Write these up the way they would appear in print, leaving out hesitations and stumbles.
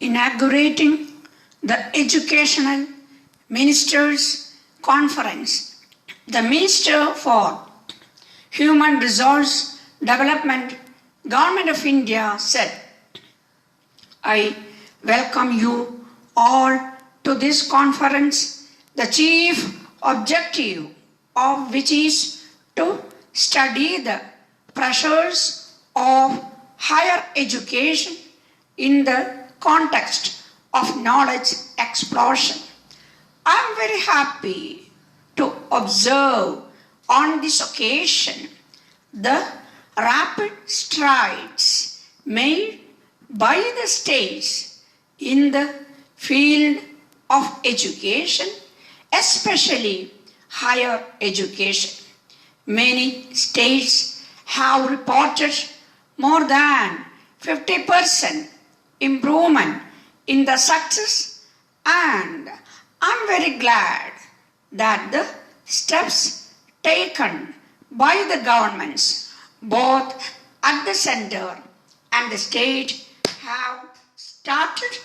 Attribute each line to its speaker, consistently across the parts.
Speaker 1: inaugurating the Educational Ministers' Conference, the Minister for Human Resource Development, Government of India said, I welcome you all to this conference, the chief objective of which is to study the pressures of higher education in the context of knowledge explosion. I am very happy to observe on this occasion the rapid strides made by the states in the field of education, especially higher education. Many states have reported more than 50% improvement in the success, and I'm very glad that the steps taken by the governments, both at the center and the state, have started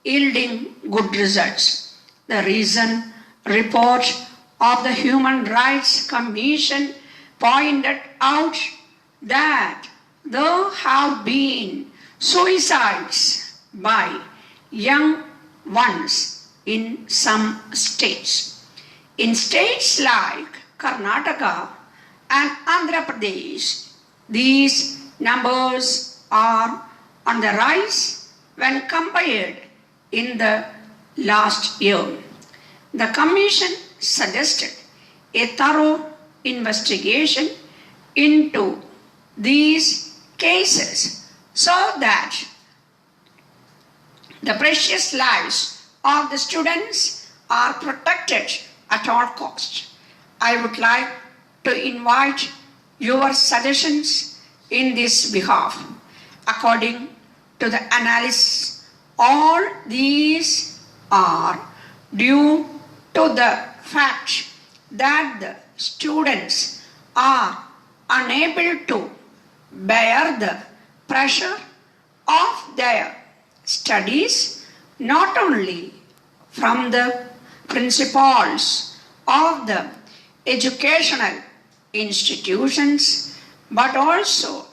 Speaker 1: yielding good results. The recent report of the Human Rights Commission pointed out that there have been suicides by young ones in some states. In states like Karnataka and Andhra Pradesh, these numbers are on the rise when compared in the last year. The Commission suggested a thorough investigation into these cases so that the precious lives of the students are protected at all costs. I would like to invite your suggestions in this behalf. According to the analysis, all these are due to the fact that the students are unable to bear the pressure of their studies, not only from the principals of the educational institutions, but also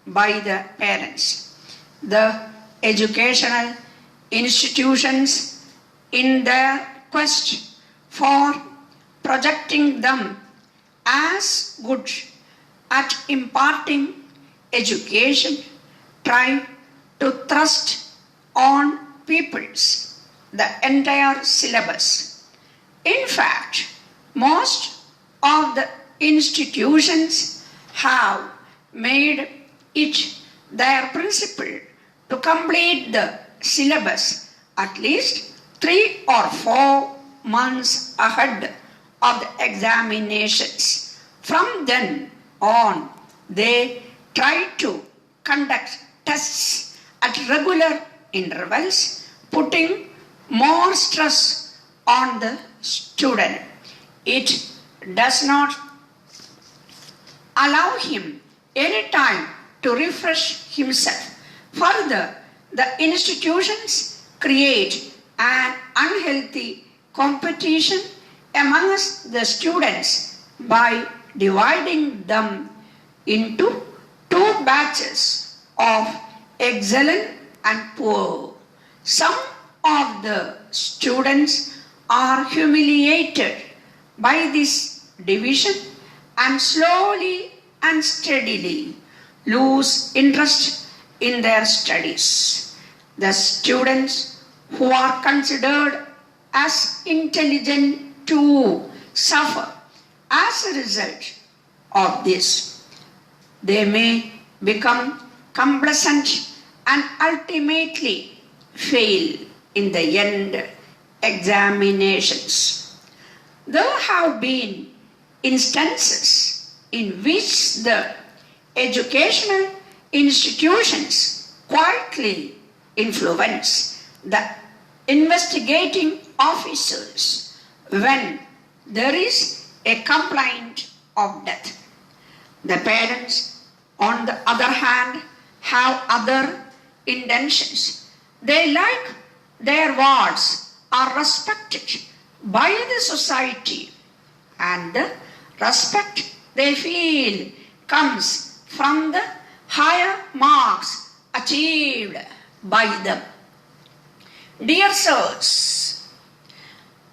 Speaker 1: by the parents. The educational institutions, in their quest for projecting them as good at imparting education, try to thrust on pupils the entire syllabus. In fact, most of the institutions have made it their principle to complete the syllabus at least 3 or 4 months ahead of the examinations. From then on, they try to conduct tests at regular intervals, putting more stress on the student. It does not allow him any time to refresh himself. Further, the institutions create an unhealthy competition amongst the students by dividing them into 2 batches of excellent and poor. Some of the students are humiliated by this division and slowly and steadily lose interest in their studies. The students who are considered as intelligent too suffer as a result of this. They may become complacent and ultimately fail in the end examinations. There have been instances in which the educational institutions quietly influence the investigating officers when there is a complaint of death. The parents, on the other hand, have other intentions They like their wards are respected by the society, and the respect they feel comes from the higher marks achieved by them. Dear sirs,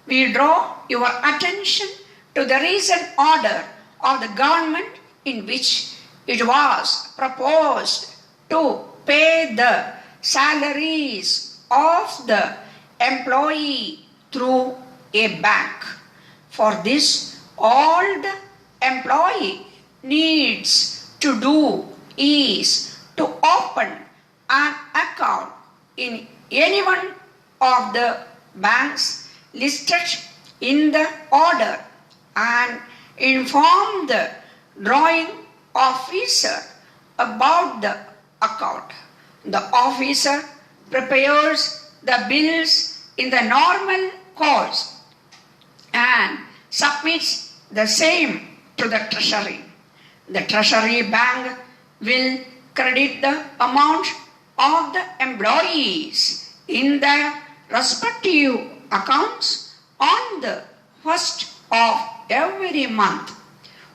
Speaker 1: we draw your attention to the recent order of the government in which it was proposed to pay the salaries of the employee through a bank. For this, all the employee needs to do is to open an account in any one of the banks listed in the order and inform the drawing officer about the account. The officer prepares the bills in the normal course and submits the same to the treasury. The treasury bank will credit the amount of the employees in their respective accounts on the first of every month.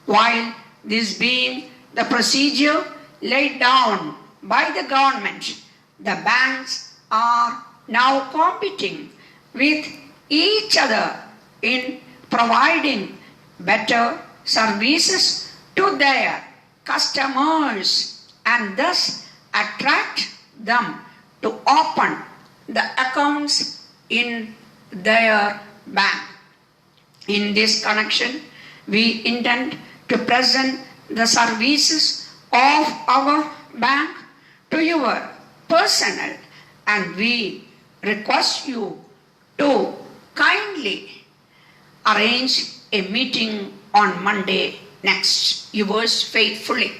Speaker 1: While this being the procedure laid down by the government, the banks are now competing with each other in providing better services to their customers and thus attract them to open the accounts in their bank. In this connection, we intend to present the services of our bank to your personnel, and we request you to kindly arrange a meeting on Monday next. Yours faithfully.